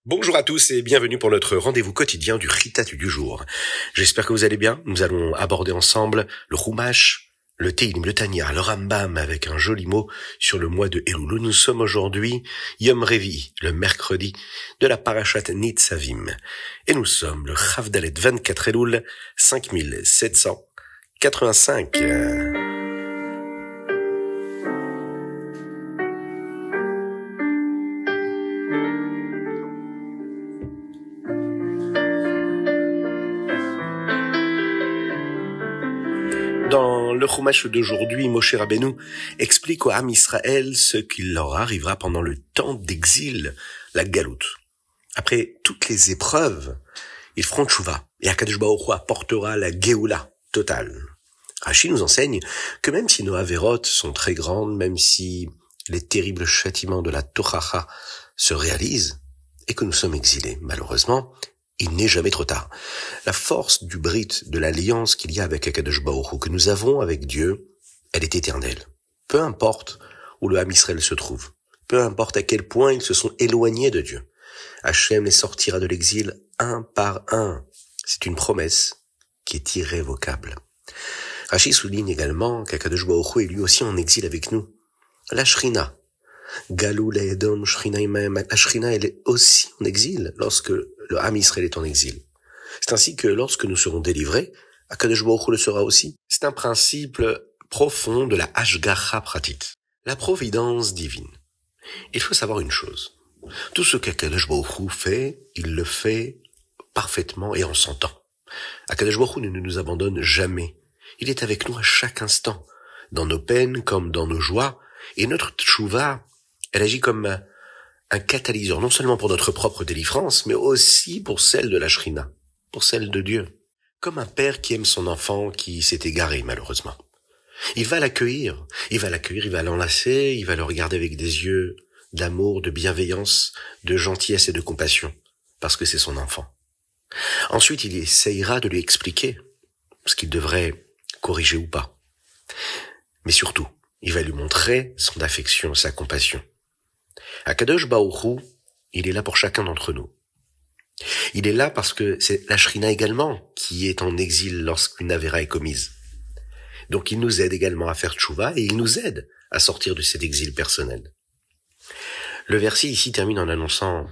Bonjour à tous et bienvenue pour notre rendez-vous quotidien du Ritatu du jour. J'espère que vous allez bien. Nous allons aborder ensemble le Chumash, le Teilim, le Tanya, le Rambam avec un joli mot sur le mois de Elul. Nous sommes aujourd'hui Yom Revi, le mercredi de la Parashat Nitzavim. Et nous sommes le Chavdalet 24 Elul 5785. Dans le Chumash d'aujourd'hui, Moshe Rabbeinu explique au Ham Israël ce qu'il leur arrivera pendant le temps d'exil, la galoute. Après toutes les épreuves, ils feront tchouva et Akadosh Baruch Hu apportera la Géoula totale. Rashi nous enseigne que même si nos avérotes sont très grandes, même si les terribles châtiments de la Tochacha se réalisent et que nous sommes exilés, malheureusement, il n'est jamais trop tard. La force du brit, de l'alliance qu'il y a avec Akadosh Baruch Hu, que nous avons avec Dieu, elle est éternelle. Peu importe où le Ham Israël se trouve, peu importe à quel point ils se sont éloignés de Dieu, Hachem les sortira de l'exil un par un. C'est une promesse qui est irrévocable. Rashi souligne également qu'Akadosh Baruch Hu est lui aussi en exil avec nous. La Shrina, Galou Laedom Shrina Imaem, la Shrina elle est aussi en exil lorsque le Ham Israël est en exil. C'est ainsi que lorsque nous serons délivrés, Akadosh Baruch Hu le sera aussi. C'est un principe profond de la Hashgacha Pratit, la providence divine. Il faut savoir une chose. Tout ce qu'Akadosh Baruch Hu fait, il le fait parfaitement et en son temps. Akadosh Baruch Hu ne nous abandonne jamais. Il est avec nous à chaque instant, dans nos peines comme dans nos joies, et notre tchouva, elle agit comme un catalyseur, non seulement pour notre propre délivrance, mais aussi pour celle de la Shrina, pour celle de Dieu. Comme un père qui aime son enfant qui s'est égaré, malheureusement. Il va l'accueillir, il va l'enlacer, il va le regarder avec des yeux d'amour, de bienveillance, de gentillesse et de compassion, parce que c'est son enfant. Ensuite, il essayera de lui expliquer ce qu'il devrait corriger ou pas. Mais surtout, il va lui montrer son affection, sa compassion. Akadosh Baruch Hu, il est là pour chacun d'entre nous. Il est là parce que c'est la Shrina également qui est en exil lorsqu'une avéra est commise. Donc il nous aide également à faire tchouva et il nous aide à sortir de cet exil personnel. Le verset ici termine en annonçant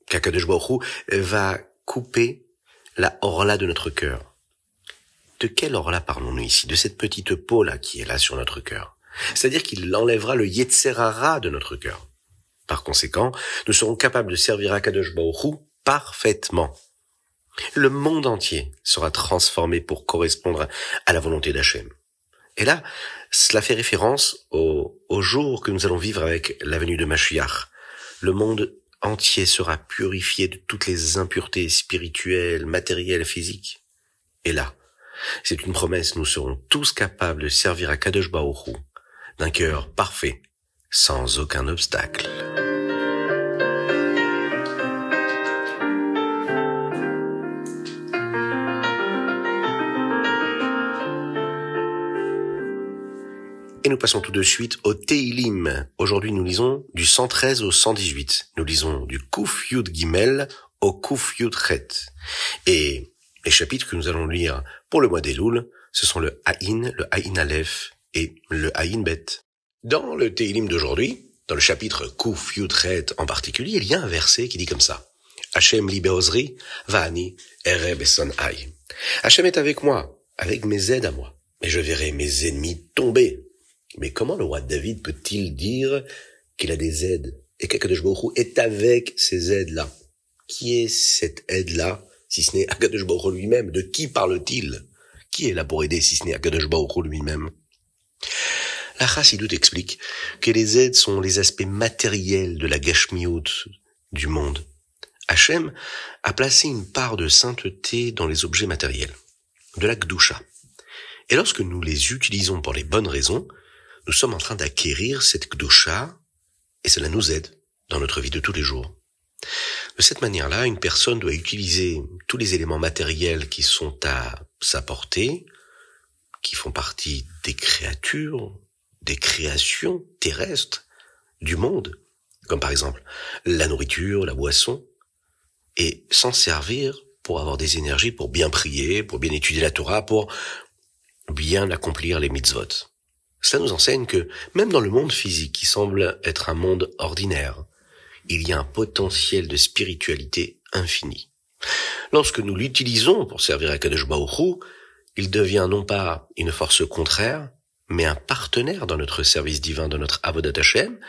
qu'Akadosh Baruch Hu va couper la orla de notre cœur. De quelle orla parlons-nous ici? De cette petite peau-là qui est là sur notre cœur. C'est-à-dire qu'il enlèvera le Yetzer Hara de notre cœur. Par conséquent, nous serons capables de servir Akadosh Baruch Hu parfaitement. Le monde entier sera transformé pour correspondre à la volonté d'Hachem. Et là, cela fait référence au jour que nous allons vivre avec la venue de Mashiach. Le monde entier sera purifié de toutes les impuretés spirituelles, matérielles, physiques. Et là, c'est une promesse, nous serons tous capables de servir Akadosh Baruch Hu d'un cœur parfait, sans aucun obstacle. Et nous passons tout de suite au Teilim. Aujourd'hui, nous lisons du 113 au 118. Nous lisons du Kuf Yud Gimel au Kuf Yud Chet. Et les chapitres que nous allons lire pour le mois d'Elul, ce sont le Haïn, le Haïn Aleph et le Haïn Bet. Dans le Teilim d'aujourd'hui, dans le chapitre Kuf Yud Chet en particulier, il y a un verset qui dit comme ça. Hachem li be'ozri, va'ani ere beson hay. Hachem est avec moi, avec mes aides à moi, et je verrai mes ennemis tomber. Mais comment le roi David peut-il dire qu'il a des aides et qu'Akadosh Baruch Hu est avec ces aides-là? Qui est cette aide-là, si ce n'est Akadosh Baruch Hu lui-même? De qui parle-t-il? Qui est là pour aider si ce n'est Akadosh Baruch Hu lui-même? La Chassidut explique que les aides sont les aspects matériels de la Gashmiut du monde. Hachem a placé une part de sainteté dans les objets matériels, de la Gdusha. Et lorsque nous les utilisons pour les bonnes raisons, nous sommes en train d'acquérir cette Gdusha et cela nous aide dans notre vie de tous les jours. De cette manière-là, une personne doit utiliser tous les éléments matériels qui sont à sa portée, qui font partie des créatures, des créations terrestres du monde, comme par exemple la nourriture, la boisson, et s'en servir pour avoir des énergies, pour bien prier, pour bien étudier la Torah, pour bien accomplir les mitzvot. Ça nous enseigne que même dans le monde physique, qui semble être un monde ordinaire, il y a un potentiel de spiritualité infini. Lorsque nous l'utilisons pour servir à Kadosh Baruch Hu, il devient non pas une force contraire, mais un partenaire dans notre service divin, dans notre Avodat Hashem,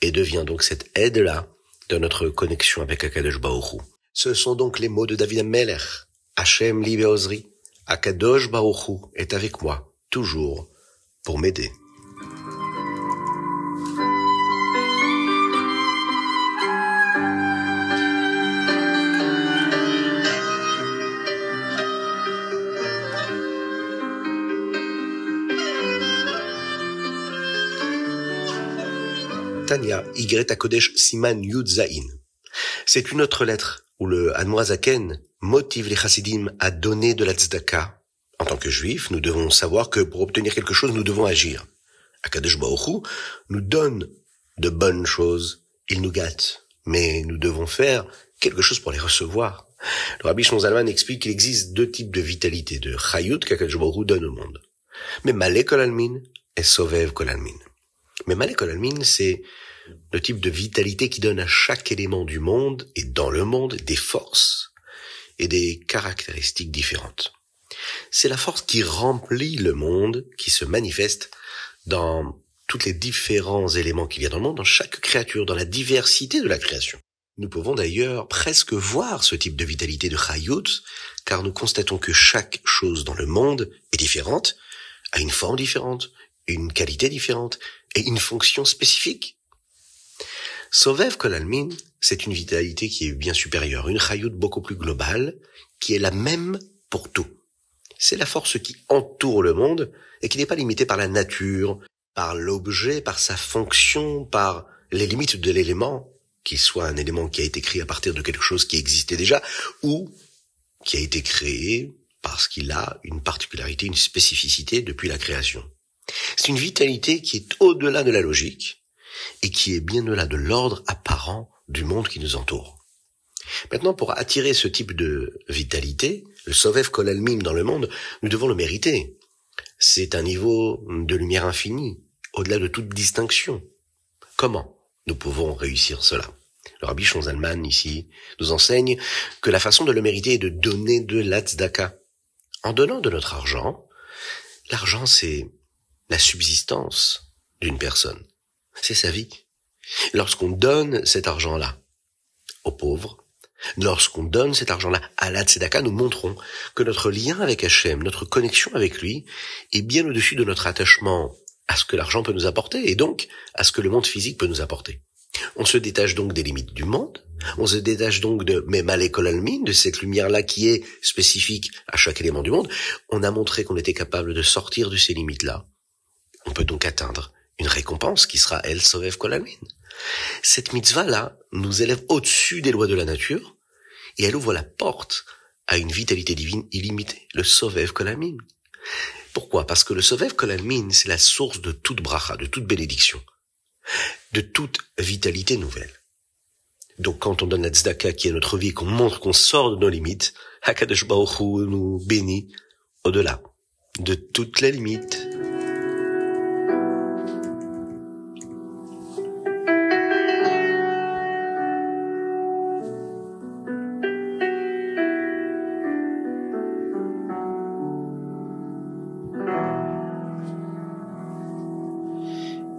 et devient donc cette aide-là dans notre connexion avec Akadosh Baruch Hu. Ce sont donc les mots de David HaMelech. Hashem li be'ozri, Akadosh Baruch Hu est avec moi, toujours, pour m'aider. Tanya, Y Kodesh Siman Yud Zain. C'est une autre lettre où le Admoazaken motive les chassidim à donner de la tzedaka. En tant que juifs, nous devons savoir que pour obtenir quelque chose, nous devons agir. Akadosh Baruch Hu nous donne de bonnes choses, il nous gâte, mais nous devons faire quelque chose pour les recevoir. Le Rabbi Shlomo Zalman explique qu'il existe deux types de vitalité, de chayut qu'Akadosh Baruch Hu donne au monde. Mais Malé Kol Almin et Sovev Kol Almin. Mais Malé Kol Almin, c'est le type de vitalité qui donne à chaque élément du monde et dans le monde des forces et des caractéristiques différentes. C'est la force qui remplit le monde, qui se manifeste dans tous les différents éléments qu'il y a dans le monde, dans chaque créature, dans la diversité de la création. Nous pouvons d'ailleurs presque voir ce type de vitalité de Chayut, car nous constatons que chaque chose dans le monde est différente, a une forme différente, une qualité différente et une fonction spécifique. Sovev Kol Almin, c'est une vitalité qui est bien supérieure, une chayut beaucoup plus globale, qui est la même pour tout. C'est la force qui entoure le monde et qui n'est pas limitée par la nature, par l'objet, par sa fonction, par les limites de l'élément, qu'il soit un élément qui a été créé à partir de quelque chose qui existait déjà, ou qui a été créé parce qu'il a une particularité, une spécificité depuis la création. C'est une vitalité qui est au-delà de la logique, et qui est bien au-delà de l'ordre apparent du monde qui nous entoure. Maintenant, pour attirer ce type de vitalité, le Sovev Kol Almin dans le monde, nous devons le mériter. C'est un niveau de lumière infinie, au-delà de toute distinction. Comment nous pouvons réussir cela? Le Rabbi Shlomo Zalman, ici, nous enseigne que la façon de le mériter est de donner de la tzedaka. En donnant de notre argent, l'argent c'est la subsistance d'une personne. C'est sa vie. Lorsqu'on donne cet argent-là aux pauvres, lorsqu'on donne cet argent-là à la tzedaka, nous montrons que notre lien avec Hachem, notre connexion avec lui, est bien au-dessus de notre attachement à ce que l'argent peut nous apporter et donc à ce que le monde physique peut nous apporter. On se détache donc des limites du monde, on se détache donc de Malé Kol Almin, de cette lumière-là qui est spécifique à chaque élément du monde. On a montré qu'on était capable de sortir de ces limites-là. On peut donc atteindre une récompense qui sera El Sovev Kol Almin. Cette mitzvah-là nous élève au-dessus des lois de la nature et elle ouvre la porte à une vitalité divine illimitée, le Sovev Kol Almin. Pourquoi? Parce que le Sovev Kol Almin, c'est la source de toute bracha, de toute bénédiction, de toute vitalité nouvelle. Donc quand on donne la tzedaka qui est notre vie, qu'on montre qu'on sort de nos limites, Hakadosh Baruch Hu nous bénit au-delà de toutes les limites.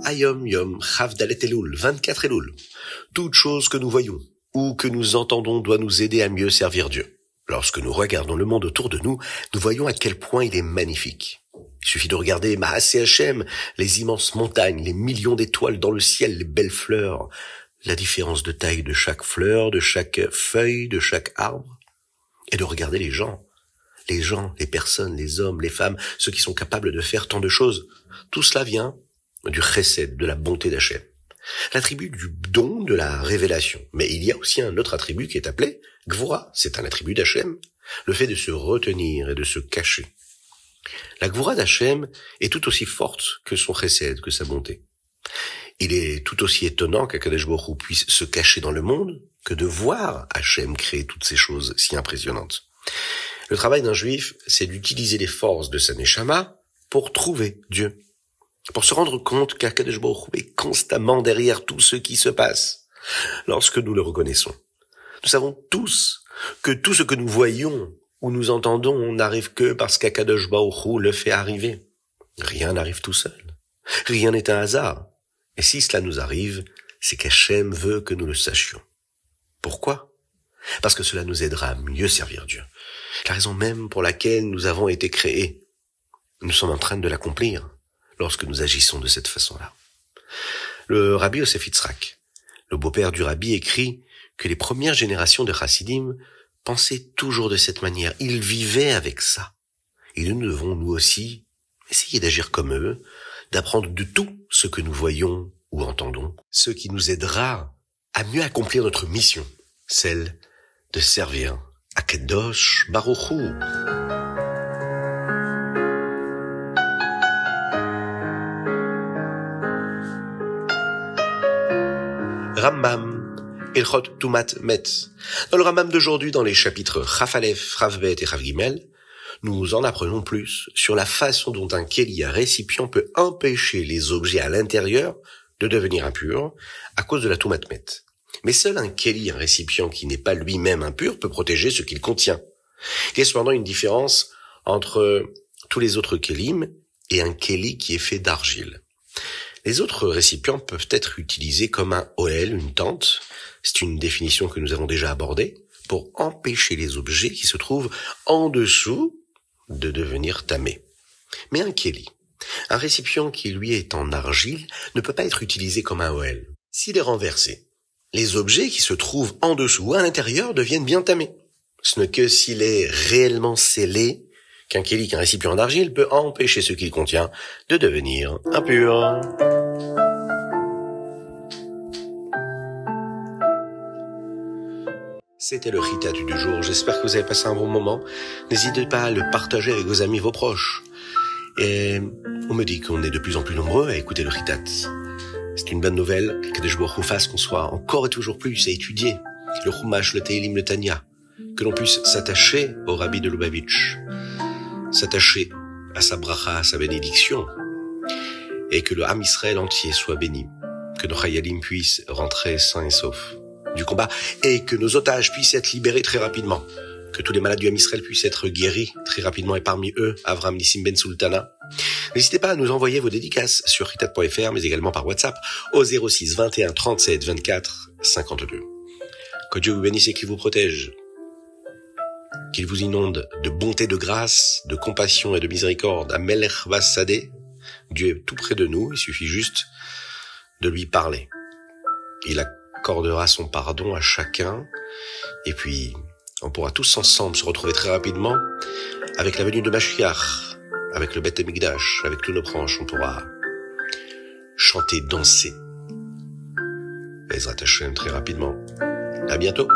Ayom Yom Chav Dalet Elul, 24 Elul. Toute chose que nous voyons ou que nous entendons doit nous aider à mieux servir Dieu. Lorsque nous regardons le monde autour de nous, nous voyons à quel point il est magnifique. Il suffit de regarder Maaseh Hashem, les immenses montagnes, les millions d'étoiles dans le ciel, les belles fleurs, la différence de taille de chaque fleur, de chaque feuille, de chaque arbre, et de regarder les gens, les personnes, les hommes, les femmes, ceux qui sont capables de faire tant de choses. Tout cela vient du chesed, de la bonté d'Hachem. L'attribut du don, de la révélation. Mais il y a aussi un autre attribut qui est appelé Gvura. C'est un attribut d'Hachem. Le fait de se retenir et de se cacher. La Gvura d'Hachem est tout aussi forte que son chesed, que sa bonté. Il est tout aussi étonnant qu'Akadosh Baruch Hu puisse se cacher dans le monde que de voir Hachem créer toutes ces choses si impressionnantes. Le travail d'un juif, c'est d'utiliser les forces de sa neshama pour trouver Dieu. Pour se rendre compte qu'Akadosh Baruch Hu est constamment derrière tout ce qui se passe. Lorsque nous le reconnaissons, nous savons tous que tout ce que nous voyons ou nous entendons n'arrive que parce qu'Akadosh Baruch Hu le fait arriver. Rien n'arrive tout seul. Rien n'est un hasard. Et si cela nous arrive, c'est qu'Hachem veut que nous le sachions. Pourquoi ? Parce que cela nous aidera à mieux servir Dieu. La raison même pour laquelle nous avons été créés. Nous sommes en train de l'accomplir lorsque nous agissons de cette façon-là. Le Rabbi Yosef Yitzhak, le beau-père du Rabbi, écrit que les premières générations de Chassidim pensaient toujours de cette manière. Ils vivaient avec ça. Et nous devons, nous aussi, essayer d'agir comme eux, d'apprendre de tout ce que nous voyons ou entendons, ce qui nous aidera à mieux accomplir notre mission, celle de servir Akadosh Baruch Hu. Rambam, Ilchot Tumat Met. Dans le Rambam d'aujourd'hui, dans les chapitres Chaf Aleph, Chaf Bet et Chaf Gimel, nous en apprenons plus sur la façon dont un kéli, un récipient, peut empêcher les objets à l'intérieur de devenir impurs à cause de la Tumat Met. Mais seul un kéli, un récipient qui n'est pas lui-même impur, peut protéger ce qu'il contient. Il y a cependant une différence entre tous les autres kélim et un kéli qui est fait d'argile. Les autres récipients peuvent être utilisés comme un ohel, une tente. C'est une définition que nous avons déjà abordée pour empêcher les objets qui se trouvent en dessous de devenir tamés. Mais un kéli, un récipient qui lui est en argile, ne peut pas être utilisé comme un ohel. S'il est renversé, les objets qui se trouvent en dessous ou à l'intérieur deviennent bien tamés. Ce n'est que s'il est réellement scellé qu'un kéli, qu'un récipient d'argile peut empêcher ce qu'il contient de devenir impur. C'était le Ritat du jour. J'espère que vous avez passé un bon moment. N'hésitez pas à le partager avec vos amis, vos proches. Et on me dit qu'on est de plus en plus nombreux à écouter le Ritat. C'est une bonne nouvelle. Qu'Akadosh Baruch Hu fasse qu'on soit encore et toujours plus à étudier le Chumash, le Tehillim, le Tanya. Que l'on puisse s'attacher au Rabbi de Lubavitch, s'attacher à sa bracha, à sa bénédiction, et que le Ham Israël entier soit béni, que nos Chayalim puissent rentrer sains et saufs du combat, et que nos otages puissent être libérés très rapidement, que tous les malades du Ham Israël puissent être guéris très rapidement, et parmi eux, Avram Nissim Ben Sultana. N'hésitez pas à nous envoyer vos dédicaces sur ritat.fr, mais également par WhatsApp, au 06 21 37 24 52. Que Dieu vous bénisse et qu'il vous protège. Qu'il vous inonde de bonté, de grâce, de compassion et de miséricorde. Amelech Vassadeh, Dieu est tout près de nous, il suffit juste de lui parler. Il accordera son pardon à chacun, et puis on pourra tous ensemble se retrouver très rapidement avec la venue de Mashiach, avec le Beth Amikdash, avec tous nos proches. On pourra chanter, danser. Bezrat Hashem très rapidement. À bientôt.